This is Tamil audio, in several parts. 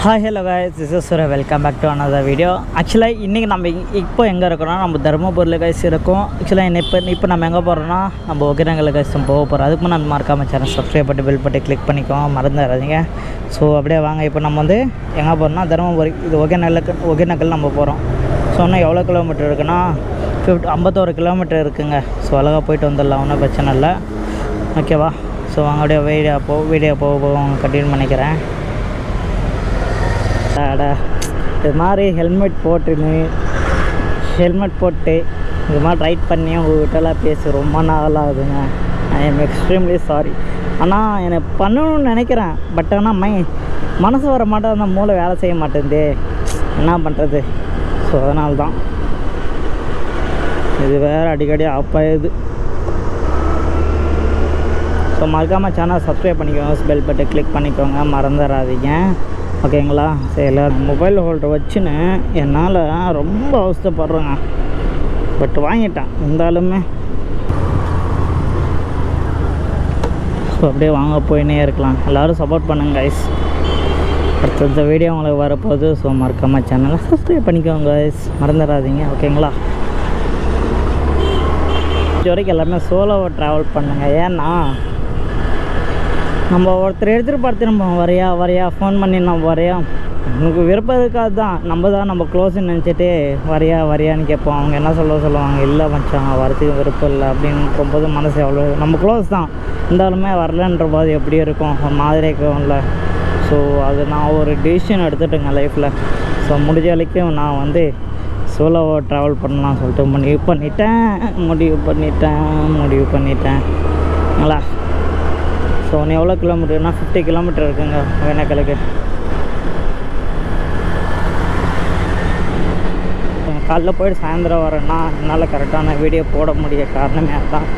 Hi, hello guys, this is Surya. Welcome back to another video. Actually, இன்றைக்கி நம்ம இப்போ எங்கே இருக்கோம்னா நம்ம தர்மபுரியில் கைஸ் இருக்கோம். ஆக்சுவலாக இப்போ நம்ம எங்கே போகிறோம்னா நம்ம ஒகேனக்கல் கைஸ் போக போகிறோம். அதுக்கு முன்னாடி மறக்காமல் சேனல் சப்ஸ்கிரைப் பண்ணி பெல் பட்டி கிளிக் பண்ணிக்கோங்க, மறந்துடாதீங்க. ஸோ அப்படியே வாங்க, இப்போ நம்ம வந்து எங்கே போகிறோம்னா தர்மபுரி, இது ஒகேனக்கல் நம்ம போகிறோம். ஸோ இன்னும் எவ்வளோ கிலோமீட்டர் இருக்குன்னா 51 கிலோமீட்டர் இருக்குங்க. ஸோ அழகாக போயிட்டு வந்துடலாம், ஒன்றும் பிரச்சனை இல்லை. ஓகேவா? ஸோ வாங்க அப்படியே வீடியோ போக கண்டினியூ பண்ணிக்கிறேன். இது மாதிரி ஹெல்மெட் போட்டு இது மாதிரி ரைட் பண்ணி உங்கள்கிட்டலாம் பேசி ரொம்ப நாள் ஆகுதுங்க. I am extremely sorry. ஆனால் எனக்கு பண்ணணும்னு நினைக்கிறேன், பட் ஆனால் மனசு வர மாட்டேன், அந்த மூளை வேலை செய்ய மாட்டேங்குது, என்ன பண்ணுறது? ஸோ அதனால தான் இது வேறு அடிக்கடி ஆஃப் ஆகுது. ஸோ மறக்காமல் சேனல் சப்ஸ்கிரைப் பண்ணிக்கோங்க, பெல் பட்டை கிளிக் பண்ணிக்கோங்க, மறந்துடாதீங்க. ஓகேங்களா? சரி, எல்லோரும் மொபைல் ஹோல்டர் வச்சுன்னு என்னால் ரொம்ப அவஸ்தைப்படுறேங்க. பட் வாங்கிட்டேன் இருந்தாலுமே. ஸோ அப்படியே வாங்க போயின்னே இருக்கலாம். எல்லோரும் சப்போர்ட் பண்ணுங்க கைஸ். அடுத்த வீடியோ உங்களுக்கு வரப்போகுது. ஸோ மறக்காமல் சேனலை சப்ஸ்கிரைப் பண்ணிக்கோங்க கைஸ், மறந்துடாதீங்க. ஓகேங்களா? இது வரைக்கும் எல்லாருமே சோலோவை ட்ராவல் பண்ணுங்க. ஏன்னா நம்ம ஒருத்தர் எடுத்துகிட்டு பார்த்து நம்ம வரையா ஃபோன் பண்ணி நம்ம வரையா, நமக்கு விருப்பம் இருக்காது தான், நம்ம க்ளோஸ்ன்னு நினச்சிட்டு வரையான்னு கேட்போம். அவங்க என்ன சொல்லுவாங்க, இல்லை மச்சான் வரத்துக்கு விருப்பம் இல்லை அப்படின்றபோது மனசு எவ்வளோ, நம்ம க்ளோஸ் தான் இருந்தாலுமே வரலன்ற போது எப்படி இருக்கும், ஒரு மாதிரி இருக்கும்ல. ஸோ அது நான் ஒரு டிசிஷன் எடுத்துட்டேங்க லைஃப்பில். ஸோ முடிஞ்ச வரைக்கும் நான் வந்து சோலோவை ட்ராவல் பண்ணலாம் சொல்லிட்டு முடிவு பண்ணிட்டேன்ங்களா. ஸோ ஒன்று எவ்வளோ கிலோமீட்டர்னா 50 கிலோமீட்டர் இருக்குங்க ஒகேனக்கலுக்கு. காலைல போய்ட்டு சாயந்தரம் வரேன்னா என்னால் கரெக்டான வீடியோ போட முடிய காரணமே அதுதான்.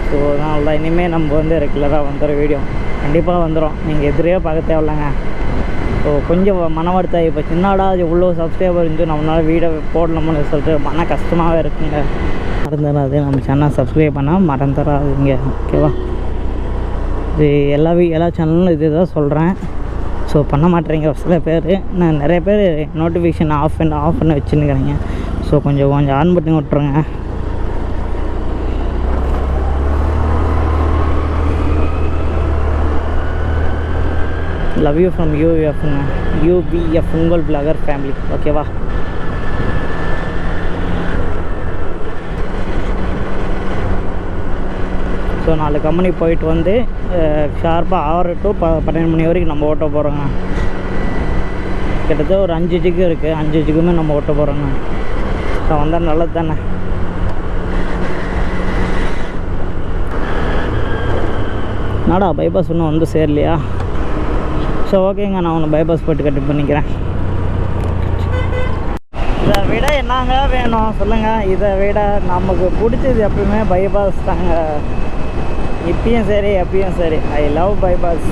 ஸோ அதனால தான் இனிமேல் நம்ம வந்து ரெகுலராக வந்துடும், வீடியோ கண்டிப்பாக வந்துடும். நீங்கள் எதிரே பார்க்க தேவையில்லைங்க. ஸோ கொஞ்சம் மன வருத்தம் இப்போ சின்னடா இவ்வளோ சப்ஸ்கிரைபர் இருந்து நம்மளால் வீடியோ போடணும்னு சொல்லிட்டு மன கஷ்டமாகவே இருக்குங்க. மறந்துடாது, நம்ம சேனல் சப்ஸ்கிரைப் பண்ணால் மறந்துடாதீங்க. ஓகேவா? இது எல்லா சேனலும் இது தான் சொல்கிறேன். ஸோ பண்ண மாட்டேறீங்க சில பேர். நான் நிறைய பேர் நோட்டிஃபிகேஷன் ஆஃப் பண்ணி வச்சுன்னுக்கிறீங்க. ஸோ கொஞ்சம் ஆன் பண்ணி விட்ருங்க. லவ் யூ ஃப்ரம் யூபிஎஃப் உங்கள் பிளாகர் ஃபேமிலி. ஓகேவா? ஸோ 4 கம்பெனி போயிட்டு வந்து ஷார்ப்பாக 6 to 12 மணி வரைக்கும் நம்ம ஓட்ட போகிறோங்க. கிட்டத்தட்ட ஒரு 5 ஜிக்கு இருக்குது, 5 ஜிக்குமே நம்ம ஓட்ட போகிறோங்க. ஸோ வந்தால் நல்லது தானே. நாடா பைபாஸ் இன்னும் வந்து சேரலையா? ஸோ ஓகேங்க, நான் ஒன்று பைபாஸ் போய்ட்டு கட்டி பண்ணிக்கிறேன். இதை விட என்னங்க வேணும் சொல்லுங்கள்? இதை விட நமக்கு பிடிச்சது எப்பவுமே பைபாஸ் தாங்க. இப்பயும் சரி எப்பயும் சரி, ஐ லவ் பைபாஸ்.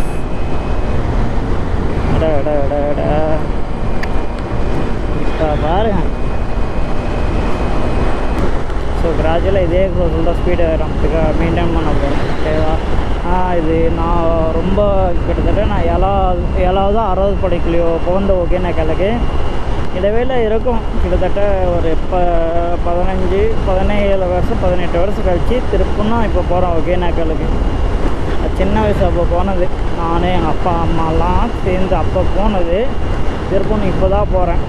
பாருங்க. ஸோ கிராஜுவலாக இதே சொல்கிற ஸ்பீடு நமக்கு மெயின்டைன் பண்ண போகிறேன். ஓகேவா? இது நான் ரொம்ப கிட்டத்தட்ட நான் 7வது 6வது படிக்கலையோ போந்த ஒகேனக்கலுக்கு இடவேளை இருக்கும். கிட்டத்தட்ட ஒரு 17 வருஷம் 18 வருஷம் கழித்து திருப்புன்னா இப்போ போகிறோம் ஒகேனக்கலுக்கு. சின்ன வயசு அப்போ போனது, நானே எங்கள் அப்பா அம்மாலாம் சேர்ந்து அப்போ போனது. திருப்பணும் இப்போ தான் போகிறேன்.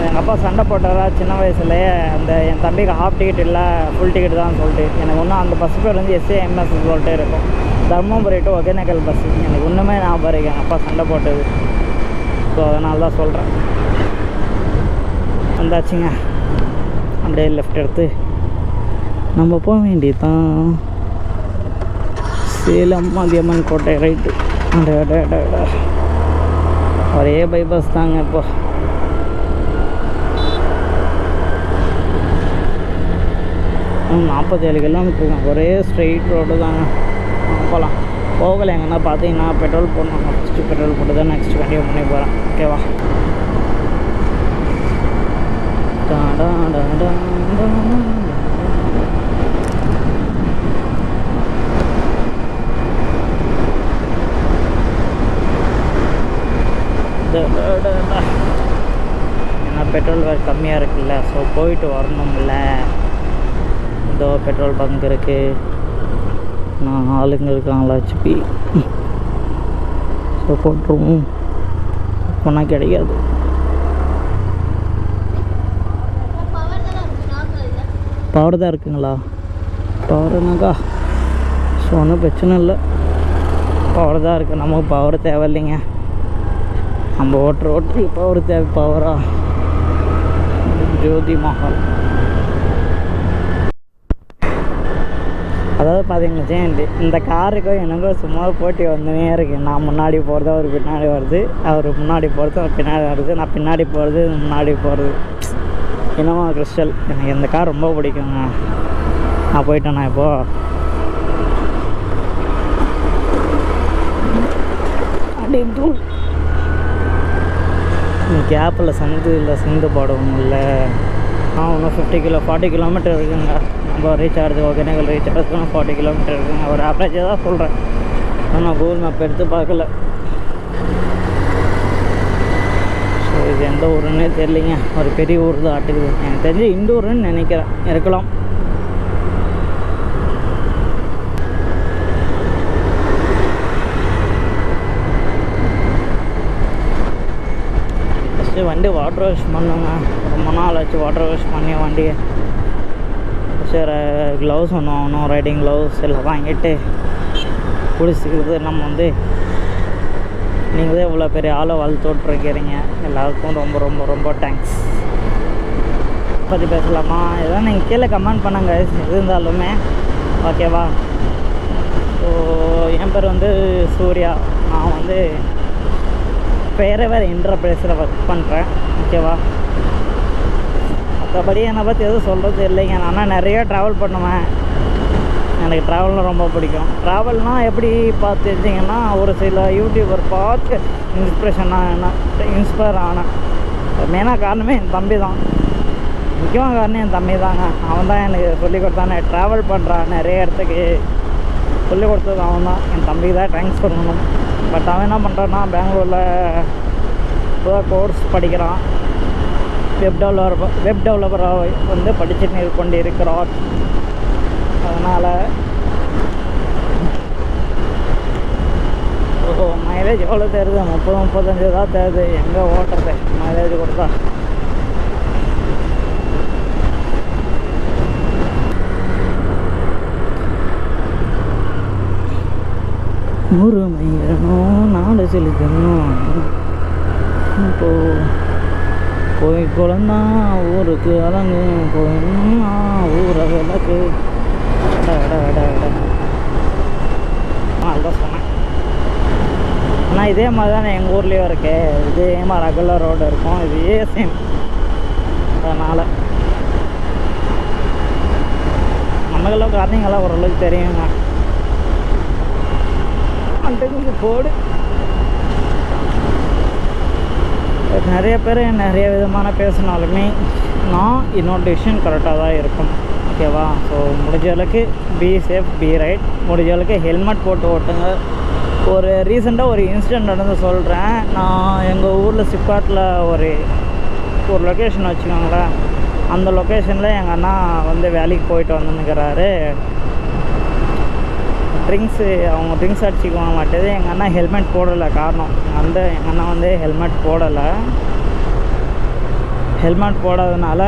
எங்கள் அப்பா சண்டை போட்டாரா சின்ன வயசுலேயே, என் தம்பிக்கு ஹாஃப் டிக்கெட் இல்லை ஃபுல் டிக்கெட் தான் சொல்லிட்டு. எனக்கு ஒன்றும் அந்த பஸ் பேர் வந்து SAMS சொல்லிட்டே இருக்கும், தர்மபுரி டு ஒகேனக்கல் பஸ்ஸு. எனக்கு ஒன்றுமே நான் பாருங்க எங்கள் அப்பா சண்டை போட்டது. ஸோ அதனால தான் சொல்கிறேன். வந்தாச்சுங்க, அப்படியே லெஃப்ட் எடுத்து நம்ம போக வேண்டியது தான். சேலம் அதியம்மன் கோட்டை ரைட்டு. ஒரே பைபாஸ் தாங்க. இப்போ 47 கிலோமீட்டருங்க, ஒரே ஸ்ட்ரெயிட் ரோடு தாங்க. போகலாம். போகலை எங்கன்னா பார்த்தீங்கன்னா பெட்ரோல் போடணும். ஃபஸ்ட்டு பெட்ரோல் போட்டு தான் நெக்ஸ்ட் கண்டினியூ பண்ணி போகிறேன். ஓகேவா? பெட்ரோல் வேறு கம்மியாக இருக்குல்ல, ஸோ போயிட்டு வரணும்ல. இதோ பெட்ரோல் பங்க் இருக்குது, நான் ஆளுங்க இருக்காங்களா ஹெச்பி, ஸோ போட்டுருவோம். போனால் கிடைக்காது. பவர் தான் இருக்குங்களா? பவர்னாக்கா ஸோ ஒன்றும் பிரச்சனை இல்லை, பவர் தான் இருக்குது. நமக்கு பவர் தேவை இல்லைங்க, நம்ம ஓட்டுறதுக்கு பவர் தேவை. பவரா ஜோதி மஹால். அதாவது பார்த்தீங்கன்னா இந்த காருக்கும் எனக்கும் சும்மா போட்டி வந்துனே இருக்குது. நான் முன்னாடி போகிறது, அவர் பின்னாடி வருது, அவர் முன்னாடி போகிறது, அவர் பின்னாடி வருது, நான் பின்னாடி போகிறது, முன்னாடி போகிறது. இனோவா கிறிஸ்டல் எனக்கு இந்த கார் ரொம்ப பிடிக்குங்க. நான் போயிட்டேண்ணா இப்போது. அப்படி தூள் கேப்பில் சந்து போடவும் இல்லை. இன்னும் 40 கிலோமீட்டர் இருக்குங்க. நம்ம ரீச் ஆகிறது ஒகேனக்கல் ரீச் ஆகிறதுக்கு 40 கிலோமீட்டர் இருக்குங்க. ஒரு ஆவரேஜாக தான் சொல்கிறேன், நான் கூகுள் மேப் எடுத்து பார்க்கல. ஸோ இது எந்த ஊருன்னே தெரியலிங்க, ஒரு பெரிய ஊர் தான் ஆட்டுக்குது. எனக்கு தெரிஞ்சு இந்த ஊருன்னு நினைக்கிறேன், இருக்கலாம். ஃபஸ்ட்டு வண்டி வாட்டர் வாஷ் பண்ணுங்க, ரொம்ப நாள் ஆச்சு வாட்டர் வாஷ் பண்ணி வண்டியை. சரி க்ளவுஸ் ஒன்று வாங்கணும், ரைடிங் க்ளவுஸ் எல்லாம் வாங்கிட்டு பிடிச்சிக்கிறது. நம்ம வந்து நீங்கள் தான் இவ்வளோ பெரிய ஆளை வளர்த்து விட்ருக்கிறீங்க, எல்லாருக்கும் ரொம்ப ரொம்ப ரொம்ப தேங்க்ஸ். பற்றி பேசலாமா? எதாவது நீங்கள் கீழே கமெண்ட் பண்ணுங்க எது இருந்தாலுமே, ஓகேவா? ஸோ என் பேர் வந்து சூர்யா, நான் வந்து வேறு என்டர்பிரைஸில் ஒர்க் பண்ணுறேன், ஓகேவா? மற்றபடி என்னை பற்றி எதுவும் சொல்கிறது இல்லைங்க. நான் நிறையா ட்ராவல் பண்ணுவேன், எனக்கு ட்ராவல்னால் ரொம்ப பிடிக்கும். ட்ராவல்னால் எப்படி பார்த்து தெரிஞ்சிங்கன்னா, ஒரு சில யூடியூபர் பார்த்து இன்ஸ்பயர் ஆனேன். மெயினாக காரணமே என் தம்பி தான், முக்கியமான காரணம் என் தம்பி தாங்க. அவன் தான் எனக்கு சொல்லிக் கொடுத்தானே, ட்ராவல் பண்ணுறான் நிறைய இடத்துக்கு சொல்லிக் கொடுத்தது அவன் தான். என் தம்பிக்கு தான் தேங்க்ஸ் சொல்லணும். பட் அவன் என்ன பண்ணுறான்னா, பெங்களூரில் இப்போதான் கோர்ஸ் படிக்கிறான், வெப் டெவலப்பராக வந்து படிச்சுட்டு கொண்டு இருக்கிறார். அதனால் மைலேஜ் எவ்வளோ தருது? 30-35 தான் தருது. எங்கே ஓட்டுறது மைலேஜ் கொடுத்தா? நூறு மையணும், நாடு செலுத்தணும். இப்போது போய் குழந்தா ஊருக்கு அலங்கு போயின்னா ஊரை விளக்கு. அதுதான் சொன்னேன். ஆனால் இதே மாதிரி தானே எங்கள் ஊர்லேயும் இருக்கு, இதே மாதிரி அகல ரோடு இருக்கும், இதே சேம். அதனால் நமக்கெல்லாம் காரணங்கள்லாம் ஓரளவுக்கு தெரியுங்க. அந்த போடு நிறைய பேர் நிறைய விதமான பேசினாலுமே நான் என்னோட டிசிஷன் கரெக்டாக தான் இருக்கும், ஓகேவா? ஸோ முடிஞ்ச அளவுக்கு பி சேஃப், பி ரைட். முடிஞ்ச அளவுக்கு ஹெல்மெட் போட்டு ஓட்டுங்க. ஒரு ரீசெண்டாக ஒரு இன்சிடெண்ட் நடந்து சொல்கிறேன். நான் எங்கள் ஊரில் சிப்காட்டில் ஒரு லொக்கேஷன் வச்சுக்கோங்களேன். அந்த லொக்கேஷனில் எங்கள் அண்ணா வந்து வேலைக்கு போயிட்டு வந்துன்னுக்கிறாரு. அவங்க ட்ரிங்க்ஸ் அடிச்சிக்குவாங்க மாட்டேது. எங்கள் அண்ணா ஹெல்மெட் போடலை. காரணம் எங்கள் அண்ணா வந்து ஹெல்மெட் போடலை. ஹெல்மெட் போடாதனால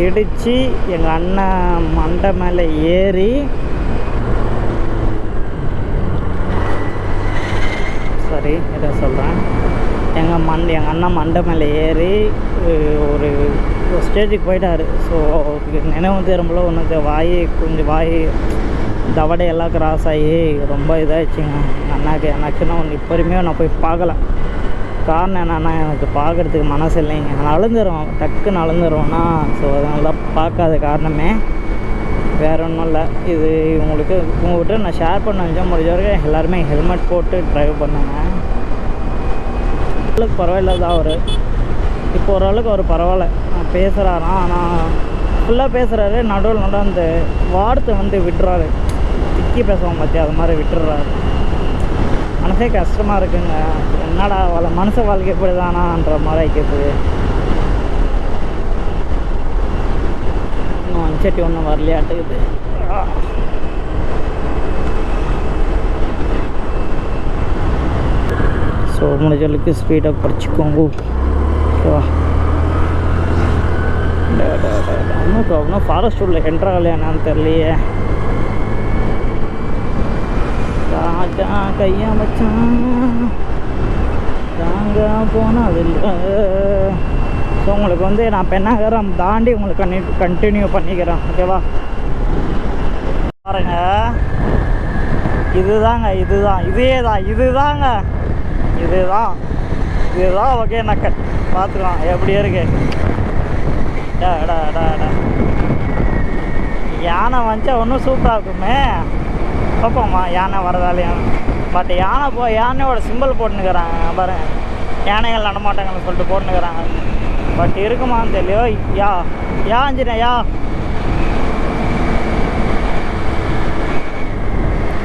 இடித்து எங்கள் அண்ணன் மண்டை மேலே ஏறி, சாரி இதை சொல்கிறேன், எங்கள் அண்ணன் மண்டை மேலே ஏறி ஒரு ஸ்டேஜுக்கு போயிட்டார். ஸோ நினைவு திரும்பல ஒன்று வாய் தவடையெல்லாம் கிராஸ் ஆகி ரொம்ப இதாகிடுச்சிங்க எங்கள் அண்ணாக்கு. எனக்குன்னா ஒன்று இப்போ வரையுமே நான் போய் பார்க்கல. காரணம் என்னென்னா, எனக்கு பார்க்குறதுக்கு மனசு இல்லைங்க. நலந்துடும், டக்குன்னு நலந்துடுவோன்னா. ஸோ அதனால தான் பார்க்காத காரணமே, வேறு ஒன்றும் இல்லை. இது உங்கள்கிட்ட நான் ஷேர் பண்ண வச்சேன். முடிஞ்ச வரைக்கும் எல்லாருமே ஹெல்மெட் போட்டு ட்ரைவ் பண்ணுங்க. ஓரளவுக்கு பரவாயில்ல தான் அவர். இப்போ ஓரளவுக்கு அவர் பரவாயில்ல, நான் பேசுகிறாராம். ஆனால் ஃபுல்லாக பேசுகிறாரு, நடுவில் அந்த வார்த்தை வந்து விட்டுறாரு. திக்கி பேசுவோம் பார்த்தியா, அது மாதிரி விட்டுடுறாரு. மனசே கஷ்டமாக இருக்குங்க. என்னடா மனுஷ வாழ்க்கை எப்படி தானான்ற மாதிரி ஆகிக்குது. இன்னும் அஞ்சட்டி ஒன்றும் வரலையாட்டுக்குது. ஸோ முடிஞ்சளவுக்கு ஸ்பீடாக குறைச்சிக்கோங்க. ஓகேவா? இன்னும் ஃபாரஸ்ட் உள்ள என்ட்ராகலையா என்னன்னு தெரியலையே. ராஜா கையா வச்சான் தாங்க போனது இல்லை. ஸோ உங்களுக்கு வந்து நான் பெண்ணாகரம் தாண்டி உங்களுக்கு கண்டினியூ பண்ணிக்கிறேன். ஓகேவா? பாருங்க, இதுதாங்க, இதுதாங்க ஒகேனக்கல். பார்த்துக்கலாம் எப்படி இருக்கு. யானை வந்துச்சா ஒன்றும் சூப்பராக இருக்குமே. பார்ப்போம்மா யானை வரதாலையும். பட் யானையோட சிம்பிள் போட்டுன்னுக்கிறாங்க பாருங்க. யானைகள் நடமாட்டங்கள்னு சொல்லிட்டு போட்டுன்னுக்கிறாங்க. பட் இருக்குமான்னு தெரியலையோ. ஆஞ்சினா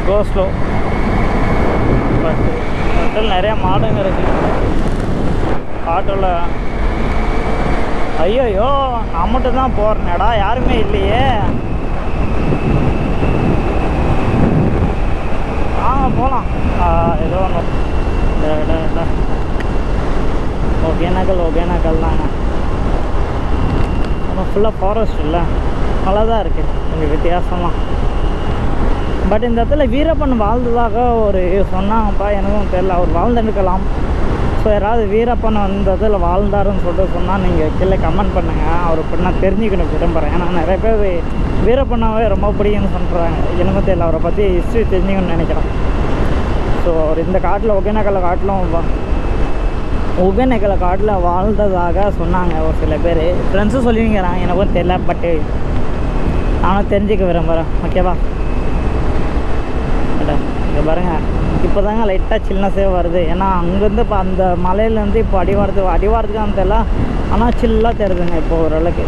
கோஸ்லோ. பட் நிறைய மாடுங்க இருக்குது ஆட்டோவில். ஐயோ, நான் மட்டும் தான் போகிறேனேடா, யாருமே இல்லையே. போகலாம். ஏதோ ஒன்று ஒகேனக்கல் தாங்க. நம்ம ஃபுல்லாக ஃபாரஸ்ட் இல்லை, நல்லா தான் இருக்குது, கொஞ்சம் வித்தியாசமாக. பட் இந்த இடத்துல வீரப்பன் வாழ்ந்ததாக ஒரு சொன்னாங்கப்பா, எனக்கும் தெரியல. அவர் வாழ்ந்துருக்கலாம். ஸோ யாராவது வீரப்பன் இந்த இடத்துல வாழ்ந்தாருன்னு சொல்லிட்டு சொன்னால் நீங்கள் கீழே கமெண்ட் பண்ணுங்கள். அவர் இப்போ நான் தெரிஞ்சுக்கணும் விரும்புகிறேன். ஏன்னா நிறைய பேர் வீரப்பனாவே ரொம்ப பிடிக்குன்னு சொல்கிறாங்க. எனக்கும் தெரியல, அவரை பற்றி ஹிஸ்ட்ரி தெரிஞ்சுக்கணும்னு நினைக்கிறேன். ஸோ அவர் இந்த காட்டில் ஒகேனக்கல் காட்டில் வாழ்ந்ததாக சொன்னாங்க ஒரு சில பேர். ஃப்ரெண்ட்ஸும் சொல்லிங்கிறாங்க, எனக்கும் தெரியல. பட்டு நானும் தெரிஞ்சுக்க விரும்புகிறேன். ஓகேவா? இங்கே பாருங்கள், இப்போ தாங்க லைட்டாக சில்னஸே வருது. ஏன்னா அங்கேருந்து இப்போ அந்த மலையிலேருந்து இப்போ அடிவாரத்துக்கு அந்த தெரியல. ஆனால் சில்லாக தெரியுதுங்க. இப்போ ஓரளவுக்கு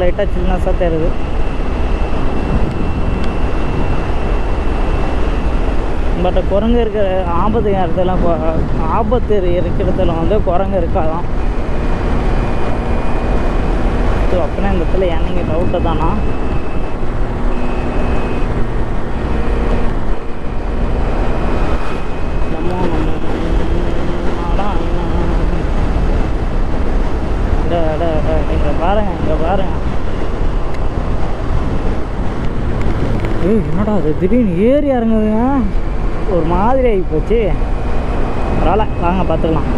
லைட்டாக சில்னஸாக தெரியுது. பட் குரங்கு இருக்கிற ஆபத்து இருக்கிறதுல வந்து குரங்கு இருக்காதான். ஸோ அப்படின்னா இந்த இடத்துல என்னங்க டவுட்டு தானா? இங்கே பாருங்க. என்னடா அது திடீர்னு ஏறி இறங்குதுங்க, ஒரு மாதிரி ஆகி போச்சு. பரவாயில்ல, வாங்க பார்த்துக்கலாம்.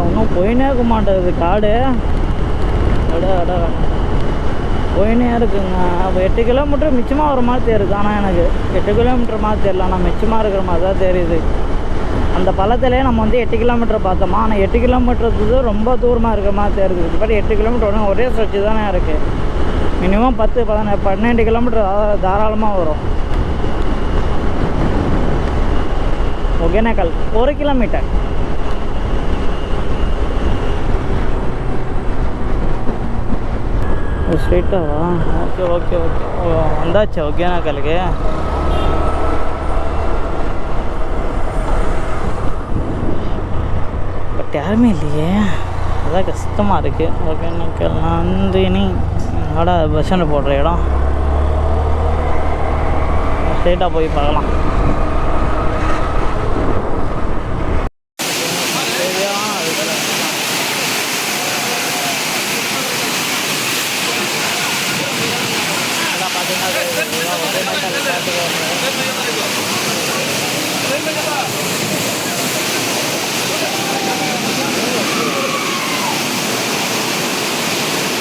இன்னும் போயினே இருக்க மாட்டேங்குது காடு. போயினே இருக்குங்க. அப்போ 8 கிலோமீட்டர் மிச்சமாக வர மாதிரி தெரியுது. ஆனால் எனக்கு 8 கிலோமீட்டர் மாதிரி தெரியல, ஆனால் மிச்சமாக இருக்கிற மாதிரி தான் தெரியுது. அந்த பள்ளத்திலே நம்ம வந்து 8 கிலோமீட்டர் பார்த்தோமா, ஆனால் 8 கிலோமீட்டருக்கு ரொம்ப தூரமாக இருக்கிற மாதிரி தெரியுது. பட் 8 கிலோமீட்டர் ஒரே ஸ்ட்ரெச்சு தானே இருக்குது. மினிமம் 12 கிலோமீட்டர் தாராளமாக வரும். ஒகேனக்கல் 1 கிலோமீட்டர். ஸ்ட்ரெயிட்டாவா? ஓகே வந்தாச்சு ஒகேனக்கலுக்கு. பட் யாருமே இல்லையே, அதான் கஷ்டமாக இருக்குது. ஒகேனக்கல் நந்தினி பஸ் ஸ்டாண்டு போடுற இடம். ஸ்ட்ரெயிட்டாக போய் பார்க்கலாம்.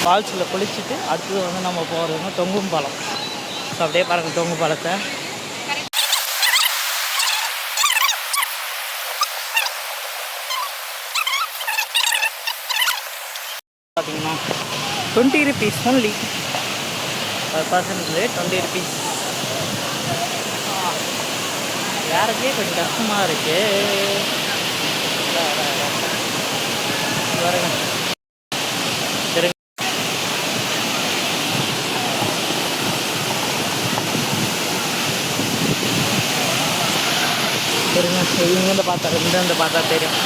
ஃபால்ஸில் குளிச்சுட்டு அடுத்தது வந்து நம்ம போகிறதுனா தொங்கும் பாலம். ஸோ அப்படியே பாருங்கள் தொங்கும் பாலத்தை. பார்த்தீங்கன்னா 20 rupees ஒன்லி பர் பர்சனுக்கு 20 rupees. வேறக்கே கொஞ்சம் கஷ்டமாக இருக்குது. இருந்து பார்த்தா தெரியும்.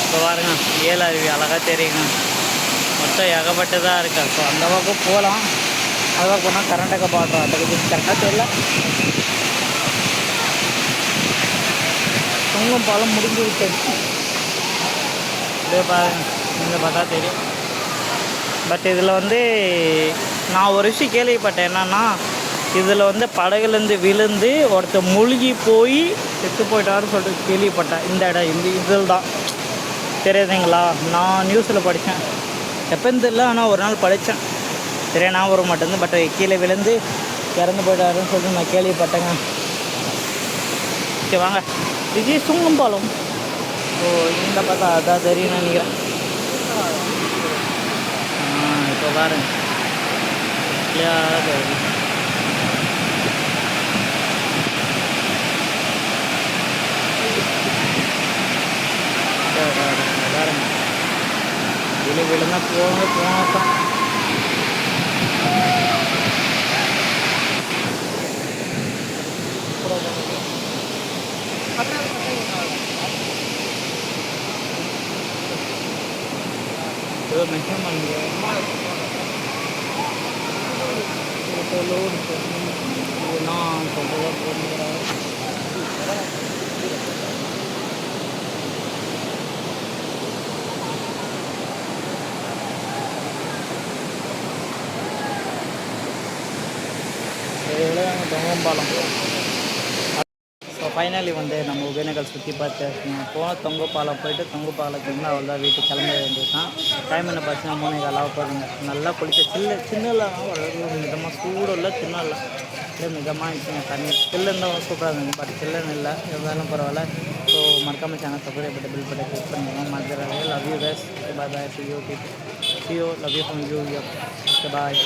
இப்போ பாருங்க ஏல அருவி அழகாக தெரியுங்க. மொத்தம் ஏகப்பட்டதாக இருக்கா. ஸோ அந்த பக்கம் போகலாம். அதுவாக போனால் கரண்ட்டுக்கு பாடுறோம். அதுக்கு கரெக்டாக தெரியல. தொங்கும் பாலம் முடிஞ்சு விட்டது. இதே பாருங்க இந்த பார்த்தா தெரியும். பட் இதில் வந்து நான் ஒரு விஷயம் கேள்விப்பட்டேன். என்னன்னா இதில் வந்து படகுலேருந்து விழுந்து ஒருத்தர் மூழ்கி போய் செத்து போயிட்டாருன்னு சொல்லிட்டு கேள்விப்பட்டேன். இந்த இடம் இந்த இதில் தான் தெரியுதுங்களா. நான் நியூஸில் படித்தேன். எப்போன்னு தெரியல, ஆனால் ஒரு நாள் படித்தேன். சரியா நான் வர மாட்டேங்குது. பட் கீழே விழுந்து இறந்து போயிட்டாருன்னு சொல்லிட்டு நான் கேள்விப்பட்டேங்க. சரி வாங்க, இது சுங்கம் பாலம். ஸோ இந்த பார்த்தா அதான் தெரியும்னு நினைக்கிறேன். இப்போ பாருங்க பாருங்க கீழே விழுந்தா போனதான். நான் சொல்கிறதா போகிறார். தொங்கம் பாலம். ஸோ ஃபைனலி வந்து நம்ம ஒகேனக்கல் சுற்றி பார்த்து போனால் தொங்கு பாலம் போயிட்டு தொங்கு பாலத்துலேருந்து அவள் தான் வீட்டுக்கு கிளம்ப வேண்டியது தான். டைம் என்ன பார்த்தீங்கன்னா 3:15 போதுங்க. நல்லா குளிக்க சின்னலாம் ஒரு மிதமாக சூடு இல்லை, சின்ன இல்லை இல்லை மிதமாக இருந்துச்சுங்க. தண்ணி சில்லு இருந்தால் சூப்பராக இருந்துங்க. பட் சில்லுன்னு இல்லை, எவ்வளோ பரவாயில்ல. ஸோ மறக்காம சேனல் சப்ஸ்கிரைப் பண்ணி பில் பண்ணி கிளிக் பண்ணுங்கள். மறந்துடுறாங்க. Love you guys. Bye bye. See you love you from you. Bye.